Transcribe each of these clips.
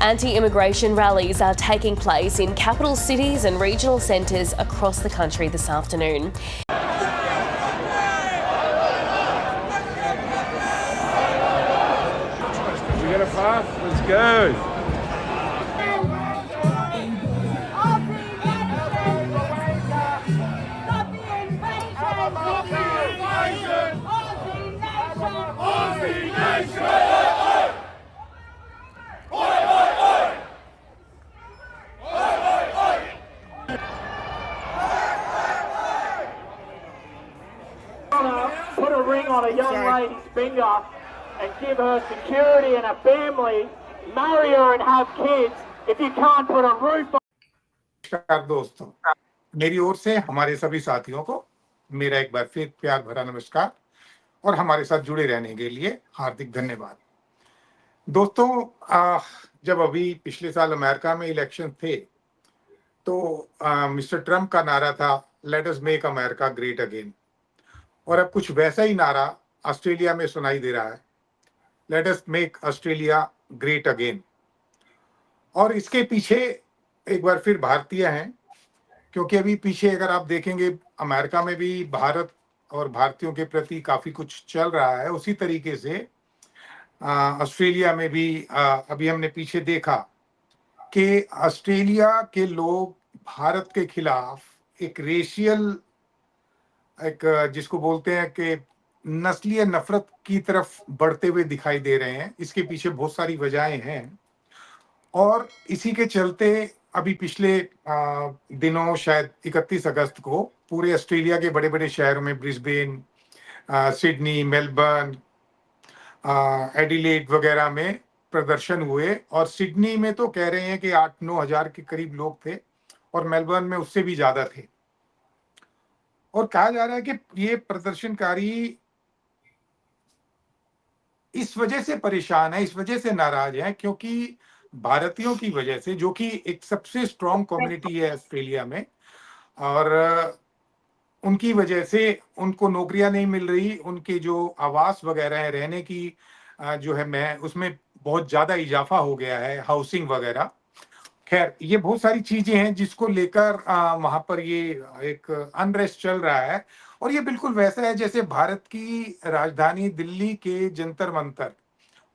Anti-immigration rallies are taking place in capital cities and regional centres across the country this afternoon. We got a pass? Let's go. Put a ring on a young lady's finger and give her security and a family. Marry her and have kids. If you can't put a roof on. नमस्कार दोस्तों, मेरी ओर से हमारे सभी साथियों को मेरा एक बार फिर प्यार भरा नमस्कार और हमारे साथ जुड़े रहने के लिए हार्दिक धन्यवाद। दोस्तों, जब अभी पिछले साल अमेरिका में इलेक्शन थे तो मिस्टर ट्रम्प का नारा था let us make America great again, और अब कुछ वैसा ही नारा ऑस्ट्रेलिया में सुनाई दे रहा है, let us make Australia great again. और इसके पीछे एक बार फिर भारतीय हैं, क्योंकि अभी पीछे अगर आप देखेंगे अमेरिका में भी भारत और भारतीयों के प्रति काफी कुछ चल रहा है, उसी तरीके से ऑस्ट्रेलिया में भी अभी हमने पीछे देखा कि ऑस्ट्रेलिया के लोग भारत के खिलाफ एक रेशियल, एक जिसको बोलते हैं कि नस्लीय नफरत की तरफ बढ़ते हुए दिखाई दे रहे हैं। इसके पीछे बहुत सारी वजहें हैं और इसी के चलते अभी पिछले दिनों, शायद 31 अगस्त को पूरे ऑस्ट्रेलिया के बड़े बड़े शहरों में, ब्रिस्बेन, सिडनी, मेलबर्न, एडिलेड वगैरह में प्रदर्शन हुए। और सिडनी में तो कह रहे हैं कि 8-9 हजार के करीब लोग थे और मेलबर्न में उससे भी ज्यादा थे। और कहा जा रहा है कि ये प्रदर्शनकारी इस वजह से परेशान है, इस वजह से नाराज है, क्योंकि भारतीयों की वजह से, जो कि एक सबसे स्ट्रॉन्ग कम्युनिटी है ऑस्ट्रेलिया में, और उनकी वजह से उनको नौकरियां नहीं मिल रही, उनके जो आवास वगैरह है, रहने की जो है मैं उसमें बहुत ज्यादा इजाफा हो गया है, हाउसिंग वगैरह। खैर, ये बहुत सारी चीजें हैं जिसको लेकर वहां पर ये एक अनरेस्ट चल रहा है। और ये बिल्कुल वैसा है जैसे भारत की राजधानी दिल्ली के जंतर मंतर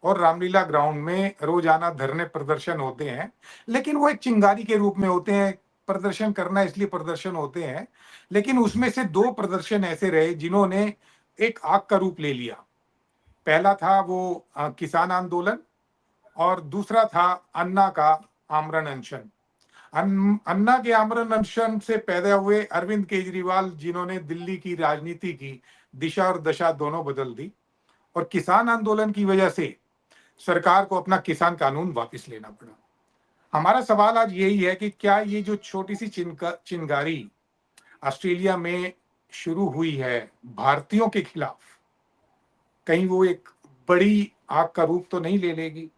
और रामलीला ग्राउंड में रोजाना धरने प्रदर्शन होते हैं, लेकिन वो एक चिंगारी के रूप में होते हैं। प्रदर्शन करना इसलिए प्रदर्शन होते हैं, लेकिन उसमें से 2 प्रदर्शन ऐसे रहे जिन्होंने एक आग का रूप ले लिया। पहला था वो किसान आंदोलन और दूसरा था अन्ना का आमरण अनशन। अन्ना के आमरण अनशन से पैदा हुए अरविंद केजरीवाल, जिन्होंने दिल्ली की राजनीति की दिशा और दशा दोनों बदल दी, और किसान आंदोलन की वजह से सरकार को अपना किसान कानून वापस लेना पड़ा। हमारा सवाल आज यही है कि क्या ये जो छोटी सी चिंगारी ऑस्ट्रेलिया में शुरू हुई है भारतीयों के खिलाफ, कहीं वो एक बड़ी आग का रूप तो नहीं ले लेगी?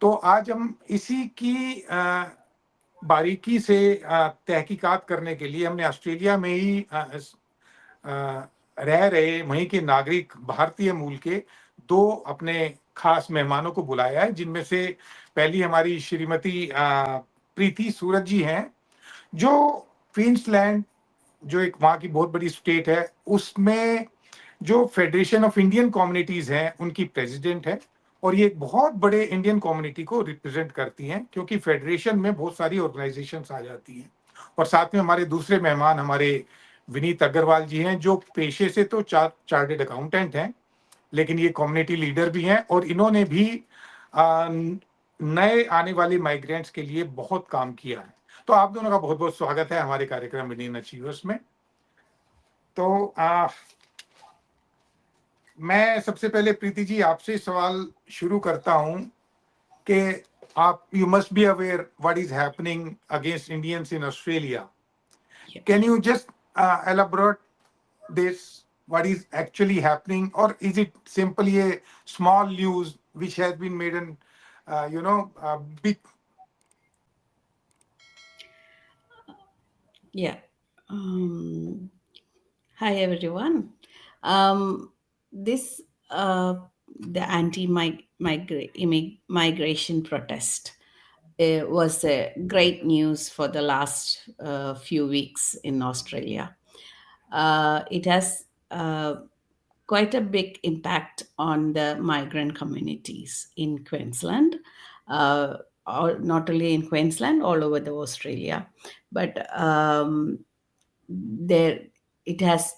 तो आज हम इसी की बारीकी से तहकीकात करने के लिए हमने ऑस्ट्रेलिया में ही रह रहे वहीं के नागरिक, भारतीय मूल के 2 अपने खास मेहमानों को बुलाया है, जिनमें से पहली हमारी श्रीमती प्रीति सूरज जी हैं, जो क्वींसलैंड, जो एक वहाँ की बहुत बड़ी स्टेट है, उसमें जो फेडरेशन ऑफ इंडियन कम्युनिटीज हैं उनकी प्रेसिडेंट है। और ये एक बहुत बड़े इंडियन कम्युनिटी को रिप्रेजेंट करती हैं, क्योंकि फेडरेशन में बहुत सारी ऑर्गेनाइजेशंस आ जाती हैं। और साथ में हमारे दूसरे मेहमान हमारे विनीत अग्रवाल जी हैं, जो पेशे से तो चार्टर्ड अकाउंटेंट हैं, लेकिन ये कम्युनिटी लीडर भी हैं, और इन्होंने भी नए आने वाले माइग्रेंट्स के लिए बहुत काम किया है। तो आप दोनों का बहुत बहुत स्वागत है हमारे कार्यक्रम इंडियन अचीवर्स में। तो मैं सबसे पहले प्रीति जी आपसे सवाल शुरू करता हूं कि आप, you must be aware what is happening against Indians in Australia. Can you just elaborate this, what is actually happening, or is it simply a small news which has been made an big? Yeah. Hi everyone. This the anti-migration protest was great news for the last few weeks in Australia. It has quite a big impact on the migrant communities in Queensland, not only in Queensland, all over the Australia. But there, it has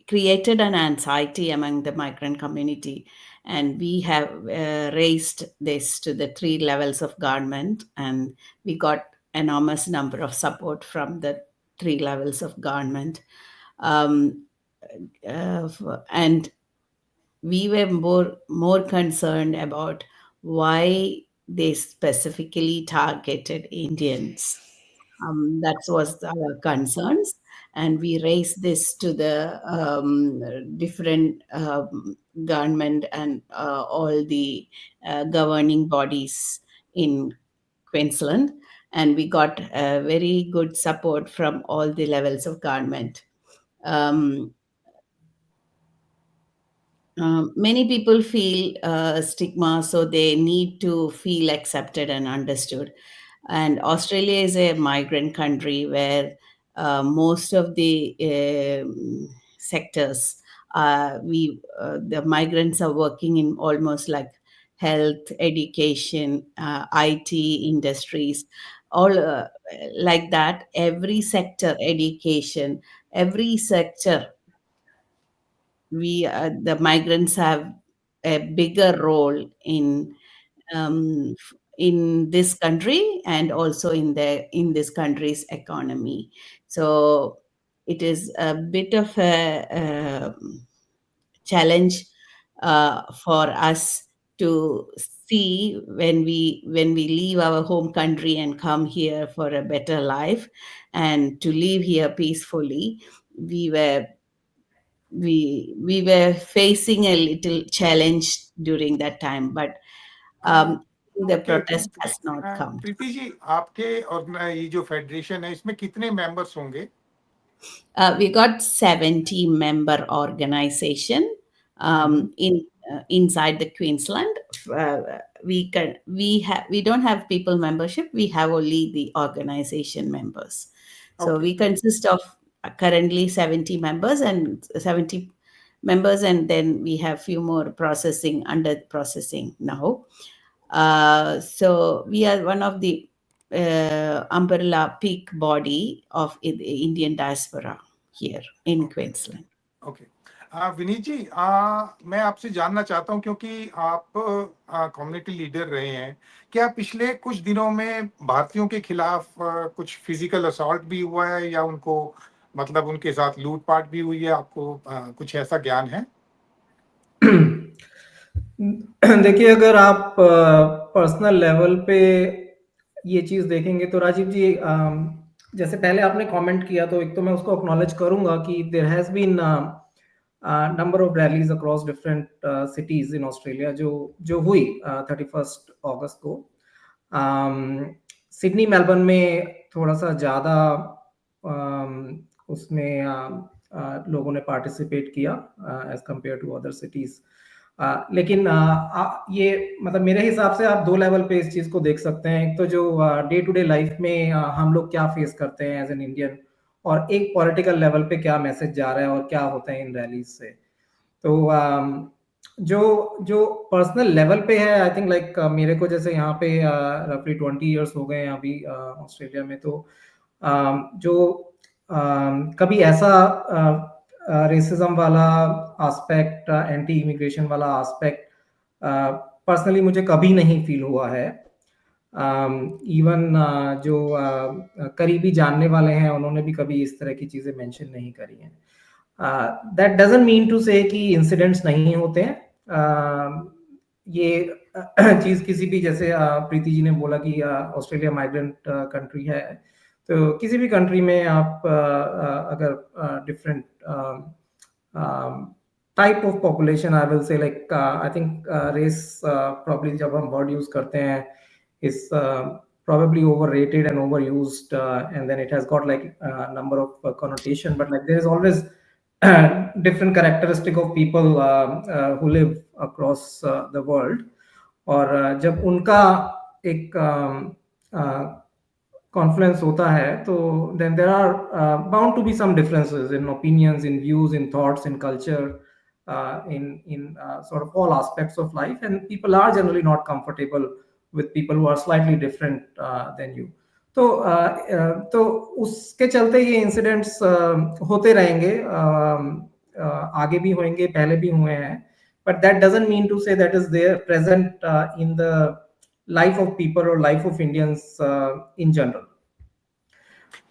created an anxiety among the migrant community, and we have raised this to the 3 levels of government, and we got enormous number of support from the 3 levels of government. And we were more concerned about why they specifically targeted Indians. That was our concerns, and we raised this to the different government and all the governing bodies in Queensland, and we got very good support from all the levels of government. Many people feel stigma, so they need to feel accepted and understood. And Australia is a migrant country where most of the sectors, the migrants are working in almost like health, education, IT industries, all like that. Every sector, education, every sector, the migrants have a bigger role um, in this country and also in this country's economy. So it is a bit of a challenge for us to see when we leave our home country and come here for a better life and to live here peacefully. We were facing a little challenge during that time, but हाँ, the कहते protest हैं has not come. Preeti ji, आपके और ये जो federation है इसमें कितने मेंबर्स होंगे? We got 70 member organization inside the Queensland. We don't have people membership. We have only the organization members. So Okay. we consist of currently 70 members, and then we have few more under processing now. So we are one of the umbrella peak body of the Indian diaspora here in Queensland. Okay, Vineet ji, मैं आपसे जानना चाहता हूं क्योंकि आप community leader रहे हैं, क्या पिछले कुछ दिनों में भारतीयों के खिलाफ कुछ फिजिकल असॉल्ट भी हुआ है या उनको मतलब उनके साथ लूटपाट भी हुई है? आपको कुछ ऐसा ज्ञान है? देखिए, अगर आप पर्सनल लेवल पे ये चीज़ देखेंगे तो राजीव जी, जैसे पहले आपने कमेंट किया तो एक तो मैं उसको एक्नॉलेज करूंगा कि there has been number of rallies across different cities in Australia जो हुई 31 अगस्त को। सिडनी मेलबर्न में थोड़ा सा ज़्यादा उसमें लोगों ने पार्टिसिपेट किया as compare to other cities. लेकिन ये मतलब मेरे हिसाब से आप 2 लेवल पे इस चीज़ को देख सकते हैं। एक तो जो डे टू डे लाइफ में हम लोग क्या फेस करते हैं एज एन इंडियन, और एक पॉलिटिकल लेवल पे क्या मैसेज जा रहा है और क्या होता है इन रैलीज से। तो जो पर्सनल लेवल पे है, आई थिंक लाइक मेरे को जैसे यहाँ पे रफली 20 इयर्स हो गए हैं अभी ऑस्ट्रेलिया में, तो जो कभी ऐसा रेसिज्म वाला एस्पेक्ट, एंटी इमिग्रेशन वाला एस्पेक्ट पर्सनली मुझे कभी नहीं फील हुआ है। इवन जो करीबी जानने वाले हैं उन्होंने भी कभी इस तरह की चीज़ें मेंशन नहीं करी हैं। दैट डजंट मीन टू से कि इंसिडेंट्स नहीं होते हैं। ये चीज़ किसी भी, जैसे प्रीति जी ने बोला कि ऑस्ट्रेलिया माइग्रेंट कंट्री है, तो किसी भी कंट्री में आप अगर different type of population, I will say like I think race probably जब हम वर्ड यूज करते हैं is probably overrated and overused, and then it has got like a number of connotation, but like there is always different characteristic of people who live across the world. और जब उनका एक Confluence होता है तो then there are bound to be some differences in opinions, in views, in thoughts, in culture, in sort of all aspects of life, and people are generally not comfortable with people who are slightly different than you. तो उसके चलते ये incidents होते रहेंगे, आगे भी होंगे, पहले भी हुए हैं, but that doesn't mean to say that is there present in the life of people or life of Indians in general.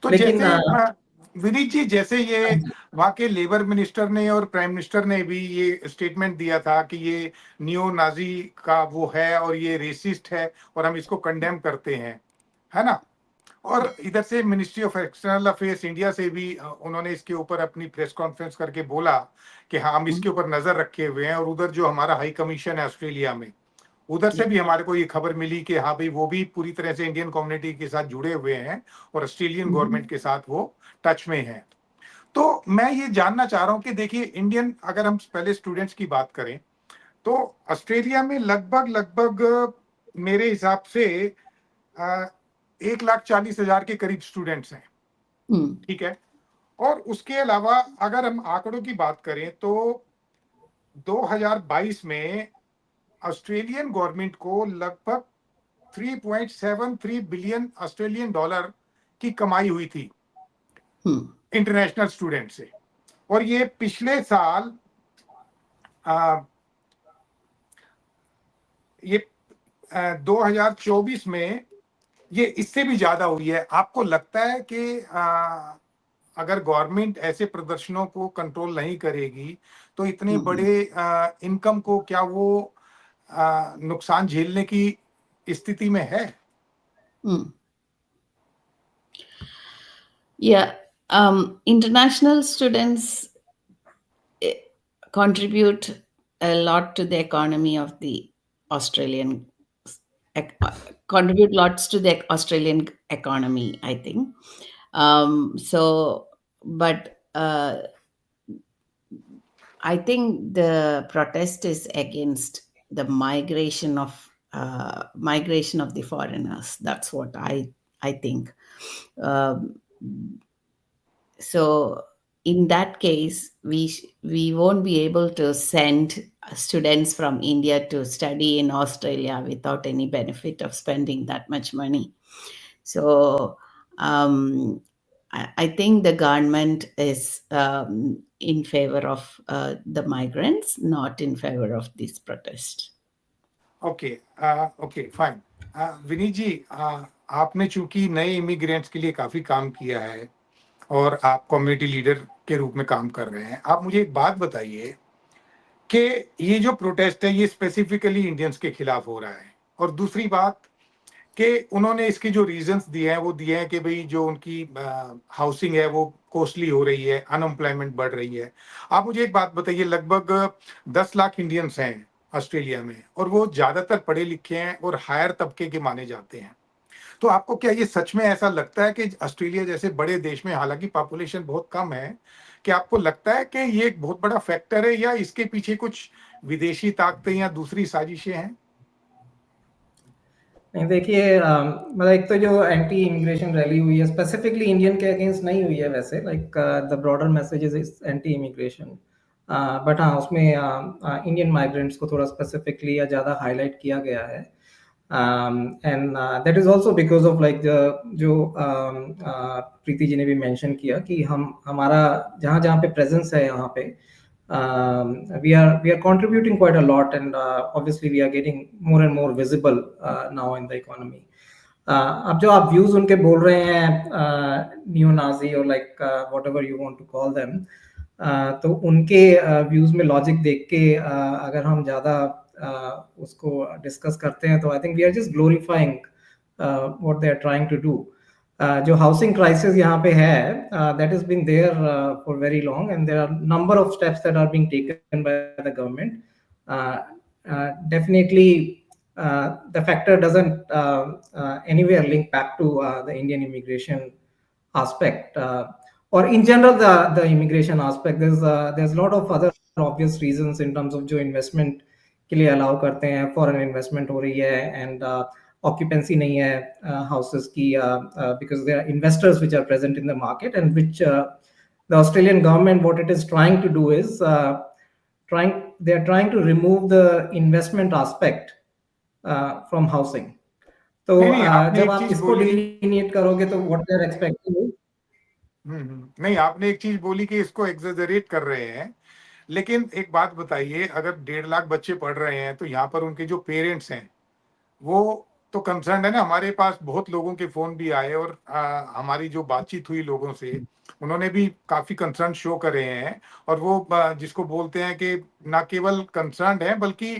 तो लेकिन जैसे विनीत जी, जैसे ये वहाँ के लेबर मिनिस्टर ने और प्राइम मिनिस्टर ने भी ये स्टेटमेंट दिया था कि ये नियो नाजी का वो है और ये रेसिस्ट है और हम इसको कंडेम करते हैं, है ना। और इधर से ministry of external affairs India से भी उन्होंने इसके ऊपर अपनी प्रेस कॉन्फ्रेंस करके बोला कि हाँ, हम इसके ऊपर नजर रखे हुए हैं। और उधर जो हमारा हाई कमीशन है ऑस्ट्रेलिया में, उधर से भी हमारे को ये खबर मिली कि हाँ भाई, वो भी पूरी तरह से इंडियन कम्युनिटी के साथ जुड़े हुए हैं और ऑस्ट्रेलियन गवर्नमेंट के साथ वो टच में हैं। तो मैं ये जानना चाह रहा हूँ कि देखिए, इंडियन, अगर हम पहले स्टूडेंट्स की बात करें तो ऑस्ट्रेलिया में लगभग मेरे हिसाब से 1,40,000 के करीब स्टूडेंट्स हैं, ठीक है। और उसके अलावा अगर हम आंकड़ों की बात करें तो 2022 में ऑस्ट्रेलियन गवर्नमेंट को लगभग 3.73 बिलियन ऑस्ट्रेलियन डॉलर की कमाई हुई थी इंटरनेशनल स्टूडेंट से। और ये पिछले साल ये 2024 में ये इससे भी ज्यादा हुई है। आपको लगता है कि अगर गवर्नमेंट ऐसे प्रदर्शनों को कंट्रोल नहीं करेगी तो इतने बड़े इनकम को क्या वो नुकसान झेलने की स्थिति में है? Yeah, international students contribute a lot to the economy of the Australian, contribute lots to the Australian economy, I think. But I think the protest is against the migration of the foreigners. That's what I think. So in that case, we won't be able to send students from India to study in Australia without any benefit of spending that much money. So I think the government is in favor of the migrants, not in favor of this protest. Okay, fine. Vineet जी, आपने चूंकि नए immigrants के लिए काफी काम किया है और आप कम्युनिटी लीडर के रूप में काम कर रहे हैं, आप मुझे एक बात बताइए कि ये जो प्रोटेस्ट है ये स्पेसिफिकली इंडियंस के खिलाफ हो रहा है। और दूसरी बात कि उन्होंने इसके जो रीजंस दिए हैं वो दिए हैं कि भाई जो उनकी हाउसिंग है वो कॉस्टली हो रही है, अनएम्प्लॉयमेंट बढ़ रही है। आप मुझे एक बात बताइए, लगभग 10 लाख इंडियंस हैं ऑस्ट्रेलिया में और वो ज्यादातर पढ़े लिखे हैं और हायर तबके के माने जाते हैं। तो आपको क्या ये सच में ऐसा लगता है कि ऑस्ट्रेलिया जैसे बड़े देश में, हालांकि पॉपुलेशन बहुत कम है, कि आपको लगता है कि ये एक बहुत बड़ा फैक्टर है या इसके पीछे कुछ विदेशी ताकतें या दूसरी साजिशें हैं? नहीं, देखिए, मतलब एक तो जो एंटी इमिग्रेशन रैली हुई है स्पेसिफिकली इंडियन के अगेंस्ट नहीं हुई है वैसे, like the broader message is anti immigration, but हाँ, उसमें इंडियन माइग्रेंट्स को थोड़ा स्पेसिफिकली या ज़्यादा हाईलाइट किया गया है। And that is also because of like जो प्रीति जी ने भी मेंशन किया कि हमारा जहाँ पे प्रेजेंस है यहाँ पे we are contributing quite a lot, and obviously we are getting more and more visible now in the economy. अब जो आप व्यूज उनके बोल रहे हैं नियो नाजी और like whatever you want to call them, तो उनके व्यूज में लॉजिक देख के अगर हम ज़्यादा उसको डिस्कस करते हैं तो I think we are just glorifying what they are trying to do. जो हाउसिंग क्राइसिस यहाँ पे है, that has been there for very long, and there are number of steps that are being taken by the government. Definitely, the factor doesn't anywhere link back to the Indian immigration aspect. or in general the immigration aspect, there's a lot of other obvious reasons in terms of जो investment के लिए allow करते हैं, foreign investment हो रही है, and occupancy नहीं है houses की, because there are investors which are present in the market, and which the Australian government, what it is trying to do is they are trying to remove the investment aspect from housing. तो नहीं, आपने जब एक आप चीज इसको बोली। delineate करोगे तो what they are expecting is नहीं, आपने एक चीज बोली कि इसको एग्जेजरेट कर रहे हैं, लेकिन एक बात बताइए, अगर 1.5 लाख बच्चे पढ़ रहे हैं तो यहाँ पर उनके जो पेरेंट्स हैं वो तो कंसर्न है ना। हमारे पास बहुत लोगों के फोन भी आए और हमारी जो बातचीत हुई लोगों से, उन्होंने भी काफी कंसर्न शो करे हैं। और वो जिसको बोलते हैं कि ना केवल कंसर्न है, बल्कि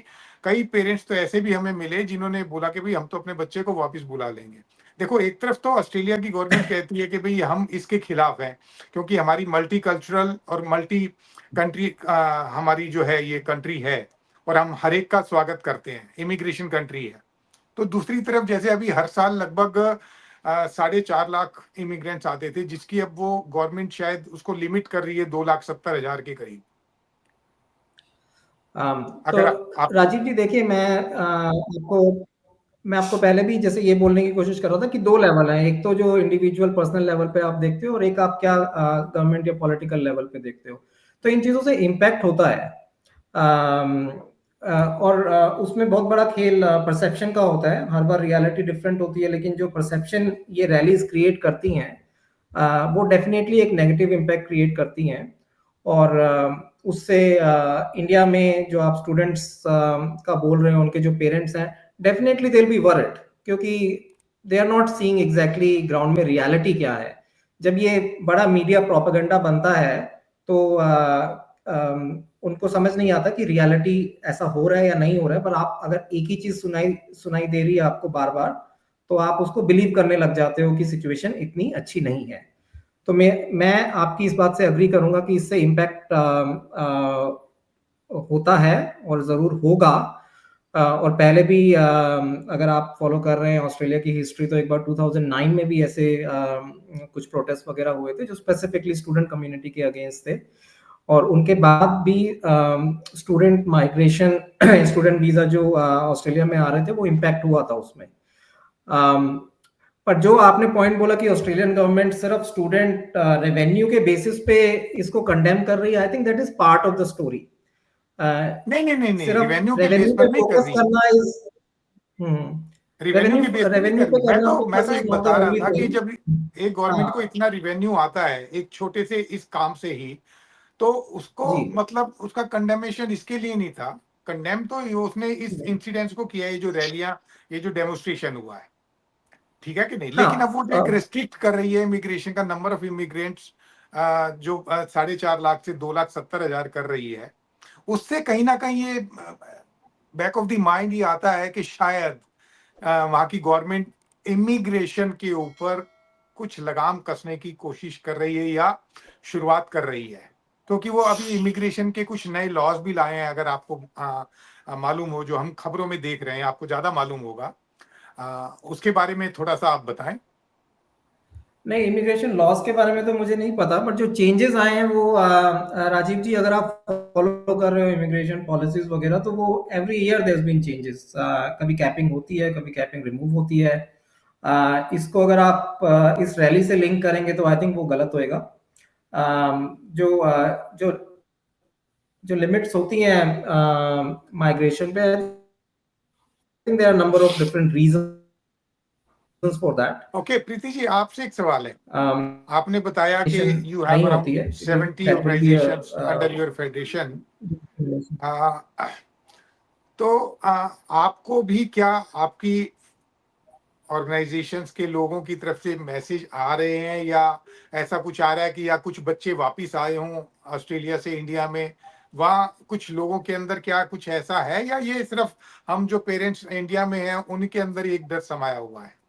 कई पेरेंट्स तो ऐसे भी हमें मिले जिन्होंने बोला कि भाई हम तो अपने बच्चे को वापस बुला लेंगे। देखो, एक तरफ तो ऑस्ट्रेलिया की गवर्नमेंट कहती है कि भाई हम इसके खिलाफ हैं, क्योंकि हमारी मल्टी कल्चरल और मल्टी कंट्री हमारी जो है ये कंट्री है, और हम हर एक का स्वागत करते हैं, इमिग्रेशन कंट्री है। तो दूसरी तरफ जैसे अभी हर साल लगभग 4.5 लाख इमिग्रेंट्स आते थे, जिसकी अब वो गवर्नमेंट शायद उसको लिमिट कर रही है 2,70,000 के करीब। अगर तो राजीव जी देखिए, मैं आपको पहले भी जैसे ये बोलने की कोशिश कर रहा था कि 2 लेवल हैं, एक तो जो इंडिविजुअल पर्सनल लेवल पे आप देखते हो, और एक आप क्या गवर्नमेंट या पॉलिटिकल लेवल पे देखते हो। तो इन चीजों से इम्पैक्ट होता है, और उसमें बहुत बड़ा खेल परसेप्शन का होता है। हर बार रियलिटी डिफरेंट होती है, लेकिन जो परसेप्शन ये रैलीज क्रिएट करती हैं वो डेफिनेटली एक नेगेटिव इम्पैक्ट क्रिएट करती हैं। और उससे इंडिया में जो आप स्टूडेंट्स का बोल रहे हो, उनके जो पेरेंट्स हैं, definitely they will be worried, क्योंकि they are not seeing exactly ground में रियलिटी क्या है। जब ये बड़ा मीडिया प्रोपेगेंडा बनता है तो उनको समझ नहीं आता कि रियलिटी ऐसा हो रहा है या नहीं हो रहा है। पर आप अगर एक ही चीज सुनाई दे रही है आपको बार बार, तो आप उसको बिलीव करने लग जाते हो कि सिचुएशन इतनी अच्छी नहीं है। तो मैं आपकी इस बात से अग्री करूंगा कि इससे इम्पैक्ट होता है और जरूर होगा। और पहले भी अगर आप फॉलो कर रहे हैं ऑस्ट्रेलिया की हिस्ट्री, तो एक बार 2009 में भी ऐसे कुछ प्रोटेस्ट वगैरह हुए थे जो स्पेसिफिकली स्टूडेंट कम्युनिटी के अगेंस्ट थे, और उनके बाद भी स्टूडेंट माइग्रेशन स्टूडेंट वीजा जो ऑस्ट्रेलिया में आ रहे थे वो इम्पैक्ट हुआ था उसमें। पर जो आपने पॉइंट बोला कि ऑस्ट्रेलियन गवर्नमेंट सिर्फ स्टूडेंट रेवेन्यू के बेसिस पे इसको कंडेम कर रही है, I think that is part of the story. नहीं, सिर्फ रेवेन्यू के रेवेन्यू बेस पे पर नहीं कर फोकस रही, करना इज रेवेन्यू के बेस पर नहीं रेवेन्यू कर पे रही। करना मैं तो फोकस इज एक नॉट द बता रहा ओनली था कि थिंग। जब एक गवर्नमेंट को इतना रिवेन्यू आता है एक छोटे से इस काम से ही, तो उसको जी मतलब उसका कंडेमेशन इसके लिए नहीं था। कंडेम तो उसने इस इंसिडेंट्स को किया है, जो रैलियां, ये जो डेमोन्स्ट्रेशन हुआ है, ठीक है कि नहीं। लेकिन अब वो एक रेस्ट्रिक्ट कर रही है इमिग्रेशन का, नंबर ऑफ इमिग्रेंट्स जो 4.5 लाख से 2,70,000 कर रही है, उससे कहीं ना कहीं ये बैक ऑफ द माइंड ये आता है कि शायद वहां की गवर्नमेंट इमिग्रेशन के ऊपर कुछ लगाम कसने की कोशिश कर रही है या शुरुआत कर रही है, क्योंकि वो अभी इमिग्रेशन के कुछ नए लॉज भी लाए हैं। अगर आपको मालूम हो, जो हम खबरों में देख रहे हैं, आपको ज्यादा मालूम होगा, उसके बारे में थोड़ा सा आप बताएं। नहीं, इमिग्रेशन लॉस के बारे में तो मुझे नहीं पता, बट जो चेंजेस आए हैं वो राजीव जी, अगर आप फॉलो कर रहे हो इमिग्रेशन पॉलिसीज वगैरह, तो वो every year there has been changes. कभी कैपिंग होती है, कभी कैपिंग रिमूव होती है। इसको अगर आप इस रैली से लिंक करेंगे तो आई थिंक वो गलत होएगा। जो जो लिमिट्स होती हैं माइग्रेशन पे, I think there are number of different reasons for that. Okay, Preeti ji, आपसे एक सवाल है। आपने बताया कि यू नहीं हैव होती है, around 70 organisations under your federation. तो आपको भी क्या आपकी ऑर्गेनाइजेशंस के लोगों की तरफ से मैसेज आ रहे हैं, या ऐसा कुछ आ रहा है कि या कुछ बच्चे वापस आए हों ऑस्ट्रेलिया से इंडिया में, वहाँ कुछ लोगों के अंदर क्या कुछ ऐसा है, या ये सिर्फ हम जो पेरेंट्स इंडिया में हैं उनके अंदर एक डर समाया हुआ है?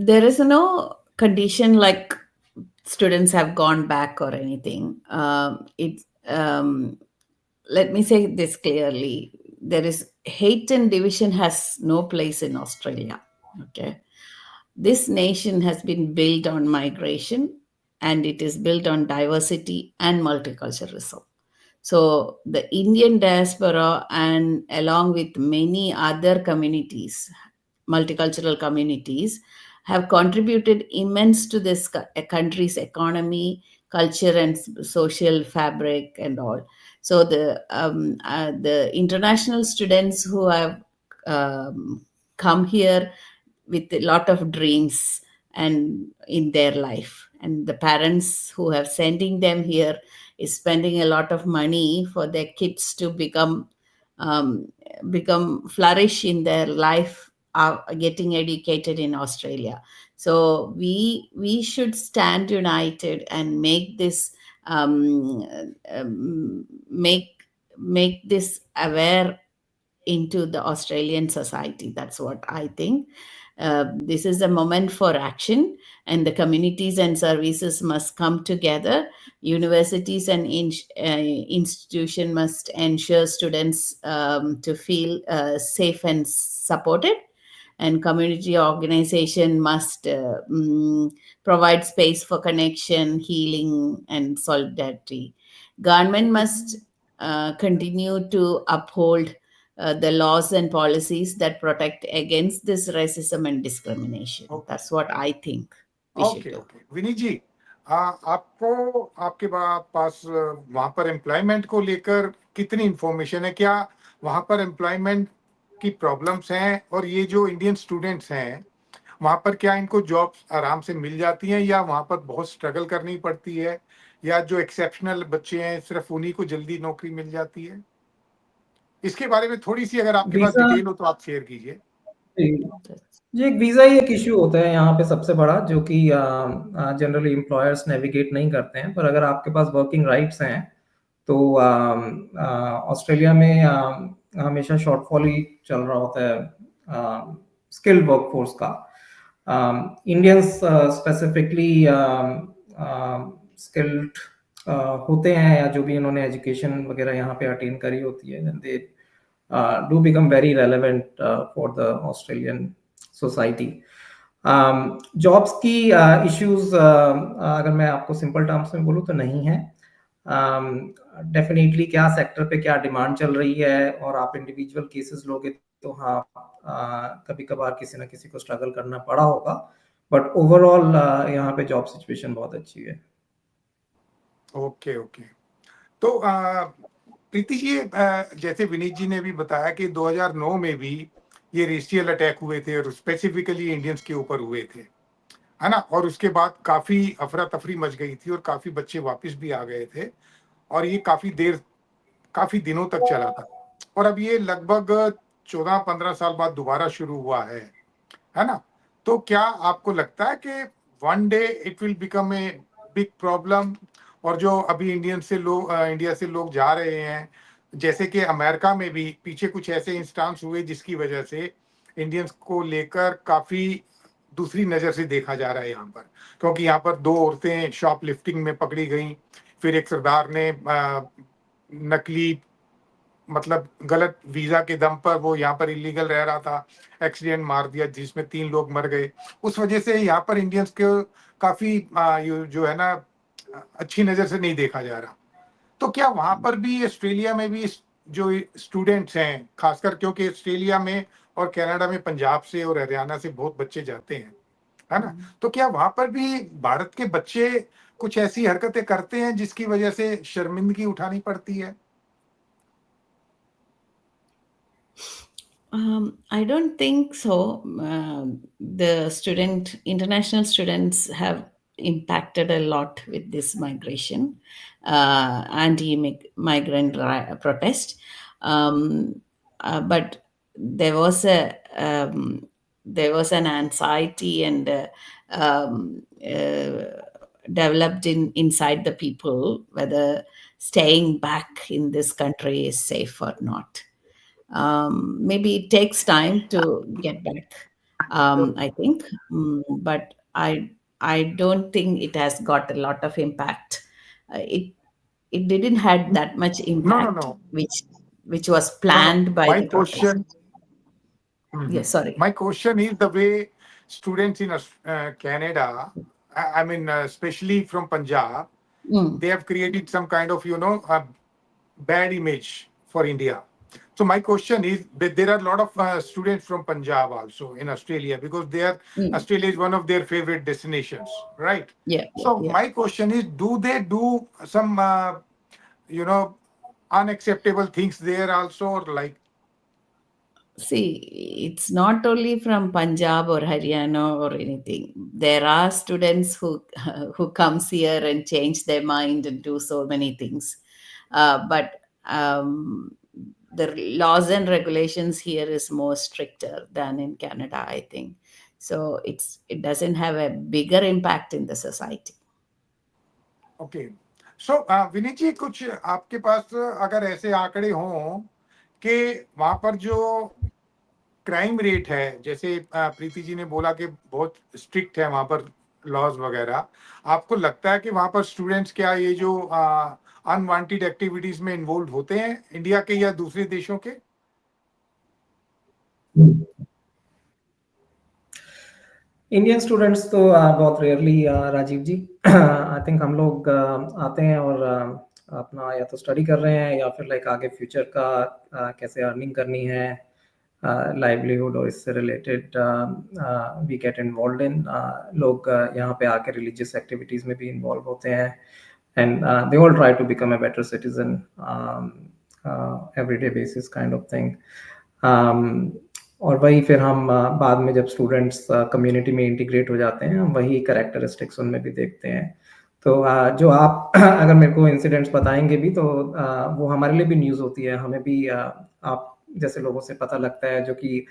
There is no condition like students have gone back or anything. Let me say this clearly. There is hate and division has no place in Australia. Okay. this nation has been built on migration, and it is built on diversity and multiculturalism. So the Indian diaspora, and along with many other communities, multicultural communities, have contributed immense to this country's economy, culture, and social fabric and all. So the international students who have come here with a lot of dreams and in their life, and the parents who have sending them here is spending a lot of money for their kids to um, become flourish in their life, getting educated in Australia. So we should stand united and make this make this aware into the Australian society. That's what I think. This is a moment for action, and the communities and services must come together. Universities and institutions must ensure students to feel safe and supported, and community organization must provide space for connection, healing, and solidarity. Government must continue to uphold the laws and policies that protect against this racism and discrimination. Okay. That's what I think we should okay do. Okay Vineet ji, आपको आपके पास वहां पर employment को लेकर कितनी information है? क्या वहां पर एम्प्लॉयमेंट की प्रॉब्लम्स हैं? और ये जो इंडियन स्टूडेंट्स हैं वहां पर, क्या इनको जॉब्स आराम से मिल जाती हैं, या वहां पर बहुत स्ट्रगल करनी पड़ती है, या जो एक्सेप्शनल बच्चे हैं सिर्फ उन्हीं को जल्दी नौकरी मिल जाती है? इसके बारे में थोड़ी सी अगर आपके पास वीजा डिटेल हो तो आप शेयर कीजिए। जी, एक वीज़ा ही एक इश्यू होता है यहाँ पे सबसे बड़ा, जो कि जनरली एम्प्लॉयर्स नेविगेट नहीं करते हैं। पर अगर आपके पास वर्किंग राइट्स हैं तो ऑस्ट्रेलिया में हमेशा शॉर्टफॉल ही चल रहा होता है स्किल्ड वर्कफोर्स का। इंडियंस स्पेसिफिकली स्किल्ड होते हैं, या जो भी इन्होंने एजुकेशन वगैरह यहाँ पे अटेन करी होती है, and they do become very relevant for the Australian society. Jobs की इश्यूज अगर मैं आपको सिंपल टर्म्स में बोलूँ तो नहीं है। डेफिनेटली क्या सेक्टर पे क्या डिमांड चल रही है, और आप इंडिविजुअल केसेस लोगे तो हाँ कभी कभार किसी ना किसी को स्ट्रगल करना पड़ा होगा, बट ओवरऑल यहाँ पे जॉब सिचुएशन बहुत अच्छी है। ओके ओके, तो प्रीति जी, जैसे विनीत जी ने भी बताया कि 2009 में भी ये रेशियल अटैक हुए थे, और स्पेसिफिकली इंडियंस के ऊपर हुए थे, है ना? और उसके बाद काफी अफरा तफरी मच गई थी, और काफी बच्चे वापस भी आ गए थे, और ये काफी दिनों तक चला था। और अब ये लगभग 14-15 साल बाद दोबारा शुरू हुआ है ना? तो क्या आपको लगता है कि one day it will become a big problem? और जो अभी इंडिया से लोग जा रहे हैं, जैसे कि अमेरिका में भी पीछे कुछ ऐसे इंस्टांस हुए जिसकी वजह से इंडियंस को लेकर काफी दूसरी नजर से देखा जा रहा है यहाँ पर, क्योंकि यहाँ पर 2 औरतें शॉप लिफ्टिंग में पकड़ी गईं, फिर एक सरदार ने नकली मतलब गलत वीजा के दम पर वो यहाँ पर इलीगल रह रहा था, एक्सीडेंट मार दिया जिसमें 3 लोग मर गए। उस वजह से यहाँ पर इंडियंस को काफी जो है ना अच्छी नजर से नहीं देखा जा रहा। तो क्या वहां पर भी, ऑस्ट्रेलिया में भी जो स्टूडेंट्स हैं, खासकर क्योंकि ऑस्ट्रेलिया में और कनाडा में पंजाब से और हरियाणा से बहुत बच्चे जाते हैं, है ना? तो क्या वहां पर भी भारत के बच्चे कुछ ऐसी हरकतें करते हैं जिसकी वजह से शर्मिंदगी उठानी पड़ती है? I don't think so. The international students have impacted a lot with this migration, anti-migrant protest. But there was an anxiety and developed inside the people whether staying back in this country is safe or not. Maybe it takes time to get back, I think, but I don't think it has got a lot of impact. It didn't had that much impact. No. which was planned by the protest. Yes, sorry. My question is the way students in Canada, I mean, especially from Punjab, Mm. they have created some kind of, a bad image for India. So my question is, that there are a lot of students from Punjab also in Australia because Australia is one of their favorite destinations, right? Yeah, So yeah. my question is, do they do some, you know, unacceptable things there also, or like? See, it's not only from Punjab or Haryana or anything. There are students who who comes here and change their mind and do so many things. But the laws and regulations here is more stricter than in Canada, I think. So it doesn't have a bigger impact in the society. Okay so Vineet ji, कुछ आपके पास अगर ऐसे आंकड़े हों कि वहां पर जो क्राइम रेट है, जैसे प्रीति जी ने बोला कि बहुत स्ट्रिक्ट है वहां पर लॉज वगैरह, आपको लगता है कि वहां पर स्टूडेंट्स क्या ये जो अनवांटेड एक्टिविटीज में इन्वॉल्व होते हैं इंडिया के या दूसरे देशों के? इंडियन स्टूडेंट्स तो बहुत rarely Rajiv ji I think हम लोग आते हैं और अपना या तो स्टडी कर रहे हैं या फिर लाइक आगे फ्यूचर का कैसे अर्निंग करनी है, लाइवलीहुड और इससे related we get involve in. लोग यहाँ पे आके रिलीजियस एक्टिविटीज़ में भी इन्वॉल्व होते हैं and they all try to become a better citizen everyday basis kind of thing. और वही फिर हम बाद में जब स्टूडेंट्स कम्युनिटी में इंटीग्रेट हो जाते हैं, हम वही कैरेक्टरिस्टिक्स उनमें भी देखते हैं। तो जो आप अगर मेरे को इंसिडेंट्स बताएंगे भी तो वो हमारे लिए भी न्यूज़ होती है, हमें भी आप जैसे लोगों से पता लगता है जो कि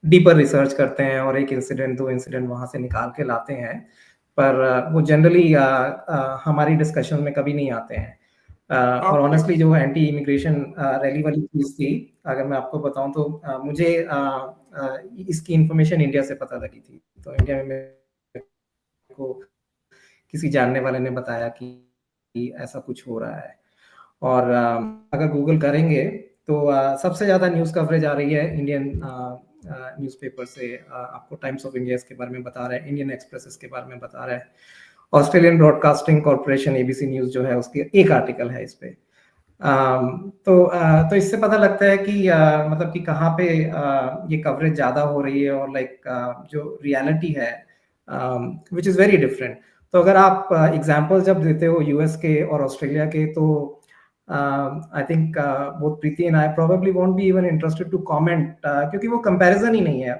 डीपर रिसर्च करते हैं और एक इंसिडेंट दो इंसिडेंट वहाँ से निकाल के लाते हैं, पर वो जनरली हमारी डिस्कशन में कभी नहीं आते हैं। और ऑनेस्टली जो एंटी इमिग्रेशन रैली वाली चीज़ थी, अगर मैं आपको बताऊं तो मुझे इसकी इंफॉर्मेशन इंडिया से पता लगी थी। तो इंडिया में मेरे को किसी जानने वाले ने बताया कि ऐसा कुछ हो रहा है, और अगर गूगल करेंगे तो सबसे ज़्यादा न्यूज़ कवरेज आ रही है इंडियन न्यूज़पेपर से। आपको टाइम्स ऑफ इंडिया इसके बारे में बता रहा है, इंडियन एक्सप्रेस इसके बारे में बता रहा है, Australian broadcasting corporation ABC news जो है उसकी एक आर्टिकल है इस पे। तो इससे पता लगता है कि मतलब कि कहाँ पे ये कवरेज ज़्यादा हो रही है और लाइक जो रियलिटी है विच इज़ वेरी डिफरेंट। तो अगर आप एग्जाम्पल जब देते हो यूएस के और ऑस्ट्रेलिया के, तो I think both Preeti and I probably won't be even interested to comment, क्योंकि वो कंपैरिजन ही नहीं है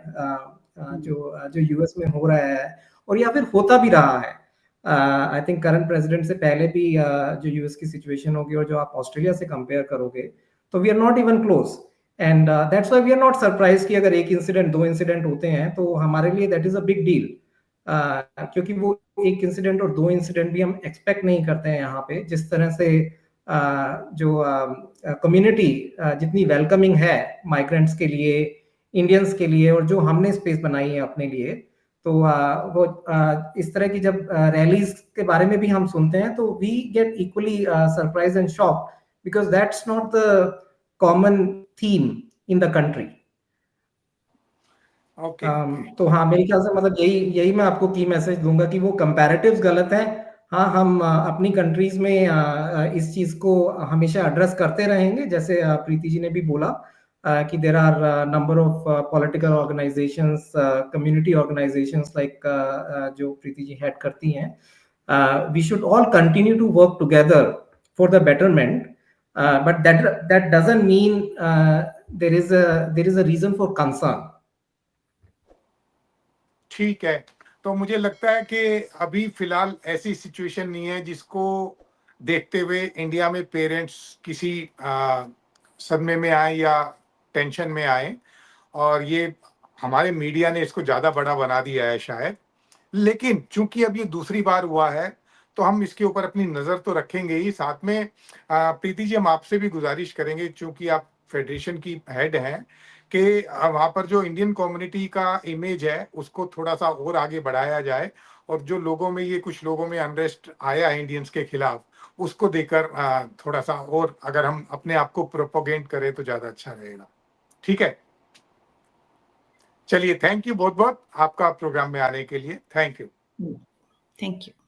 जो यूएस में हो रहा है और या फिर होता भी रहा है। आई थिंक करंट प्रेसिडेंट से पहले भी जो यूएस की सिचुएशन होगी और जो आप ऑस्ट्रेलिया से कंपेयर करोगे तो we are not even close, and that's why we are not surprise कि अगर एक इंसिडेंट दो इंसिडेंट होते हैं तो हमारे लिए that is a big deal, क्योंकि वो एक इंसिडेंट और दो इंसिडेंट भी हम एक्सपेक्ट नहीं करते हैं यहाँ पे। जिस तरह से जो कम्युनिटी जितनी वेलकमिंग है माइग्रेंट्स के लिए, इंडियंस के लिए, और जो हमने स्पेस बनाई है अपने लिए, तो वो इस तरह की जब रैलीज के बारे में भी हम सुनते हैं तो we get equally surprise and shock, because that's not the common theme in the country. तो हाँ, मेरे ख्याल से मतलब यही मैं आपको की मैसेज दूंगा कि वो कंपैरेटिव्स गलत है। हाँ, हम अपनी कंट्रीज में इस चीज को हमेशा एड्रेस करते रहेंगे, जैसे प्रीति जी ने भी बोला कि there are number of political organisations, community organisations like जो प्रीति जी हेड करती हैं। We should all continue to work together for the betterment, but that doesn't mean there is a reason for concern. ठीक है, तो मुझे लगता है कि अभी फिलहाल ऐसी सिचुएशन नहीं है जिसको देखते हुए इंडिया में पेरेंट्स किसी सदमे में आए या टेंशन में आए, और ये हमारे मीडिया ने इसको ज़्यादा बड़ा बना दिया है शायद। लेकिन चूंकि अब ये दूसरी बार हुआ है तो हम इसके ऊपर अपनी नज़र तो रखेंगे ही। साथ में प्रीति जी, हम आपसे भी गुजारिश करेंगे, चूंकि आप फेडरेशन की हेड हैं, कि वहाँ पर जो इंडियन कम्युनिटी का इमेज है उसको थोड़ा सा और आगे बढ़ाया जाए, और जो लोगों में ये कुछ लोगों में अनरेस्ट आया है इंडियंस के खिलाफ, उसको देकर थोड़ा सा और अगर हम अपने आप को प्रोपोगेंट करें तो ज़्यादा अच्छा रहेगा। ठीक है? चलिए, थैंक यू बहुत बहुत आपका प्रोग्राम में आने के लिए। Thank you. Thank you.